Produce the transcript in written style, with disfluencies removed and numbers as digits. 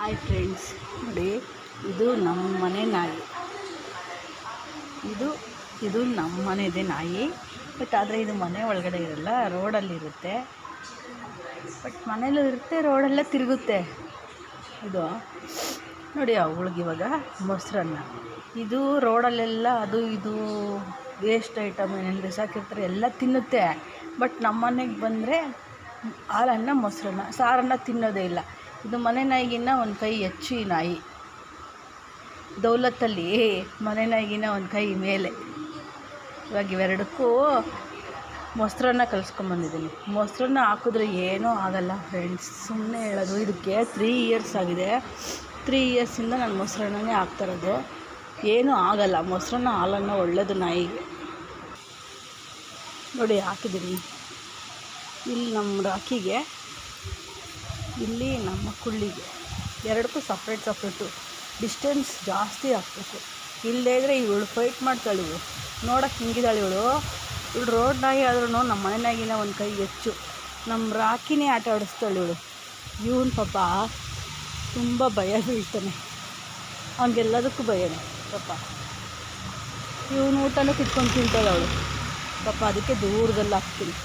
Hi friends, ನೋಡಿ ಇದು ನಮ್ಮ ಮನೆ ನಾಯಿ. ಇದು ನಮ್ಮ ಮನೆಯದೇ ನಾಯಿ. ಬಟ್ ಆದರೆ ಇದು ಮನೆ ಒಳಗಡೆ ಇರಲ್ಲ, ರೋಡಲ್ಲಿರುತ್ತೆ. ಬಟ್ ಮನೇಲೂ ಇರುತ್ತೆ, ರೋಡೆಲ್ಲ ತಿರುಗುತ್ತೆ. ಇದು ನೋಡಿ, ಅವಳಿಗೆ ಇವಾಗ ಮೊಸರನ್ನ, ಇದು ರೋಡಲ್ಲೆಲ್ಲ ಅದು ಇದು ವೇಸ್ಟ್ ಐಟಮ್ ಏನೇನು ಬಿಸಾಕಿರ್ತಾರೆ ಎಲ್ಲ ತಿನ್ನುತ್ತೆ. ಬಟ್ ನಮ್ಮ ಮನೆಗೆ ಬಂದರೆ ಹಾಲನ್ನು ಮೊಸರನ್ನ ಸಾರನ್ನು ತಿನ್ನೋದೇ ಇಲ್ಲ. ಇದು ಮನೆ ನಾಯಿಗಿನ್ನ ಒಂದು ಕೈ ಹೆಚ್ಚು ಈ ನಾಯಿ. ದೌಲತ್ತಲ್ಲಿ ಮನೆ ನಾಯಿಗಿನ್ನ ಒಂದು ಕೈ ಮೇಲೆ. ಇವಾಗ ಇವೆರಡಕ್ಕೂ ಮೊಸರನ್ನ ಕಲಿಸ್ಕೊಂಬಂದಿದ್ದೀನಿ. ಮೊಸರನ್ನ ಹಾಕಿದ್ರೆ ಏನೂ ಆಗಲ್ಲ ಫ್ರೆಂಡ್ಸ್, ಸುಮ್ಮನೆ ಹೇಳೋದು. ಇದಕ್ಕೆ 3 ಇಯರ್ಸ್ ಆಗಿದೆ. 3 ಇಯರ್ಸಿಂದ ನಾನು ಮೊಸರನ್ನೇ ಹಾಕ್ತಾಯಿರೋದು. ಏನೂ ಆಗಲ್ಲ. ಮೊಸರನ್ನ ಹಾಲನ್ನು ಒಳ್ಳೆಯದು ನಾಯಿಗೆ. ನೋಡಿ ಹಾಕಿದ್ದೀನಿ. ಇಲ್ಲಿ ನಮ್ಮ ರಾಕಿಗೆ, ಇಲ್ಲಿ ನಮ್ಮ ಕುಳ್ಳಿಗೆ, ಎರಡಕ್ಕೂ ಸಪ್ರೇಟು ಡಿಸ್ಟೆನ್ಸ್ ಜಾಸ್ತಿ ಹಾಕಬೇಕು. ಇಲ್ಲದೇ ಇದ್ದರೆ ಇವಳು ಫೈಟ್ ಮಾಡ್ತಾಳೆ. ಇವಳು ನೋಡೋಕ್ಕೆ ಹಿಂಗಿದ್ದಾಳೆ. ಇವಳು ರೋಡ್ ನಾಯಿ ಆದ್ರೂ ನಮ್ಮ ಮನೆ ನಾಯಿಗಿನ ಒಂದು ಕೈ ಹೆಚ್ಚು. ನಮ್ಮ ರಾಕಿನೇ ಆಟ ಆಡಿಸ್ತಾಳೆ ಇವಳು. ಇವನು ಪಾಪ ತುಂಬ ಭಯ ಬೀಳ್ತಾನೆ. ಅವನಿಗೆಲ್ಲದಕ್ಕೂ ಭಯನೇ ಪಾಪ. ಇವನು ಊಟನೂ ಕಿತ್ಕೊಂಡು ತಿಂತಾಳೆ ಅವಳು ಪಾಪ. ಅದಕ್ಕೆ ದೂರದಲ್ಲಿ ಹಾಕ್ತೀನಿ.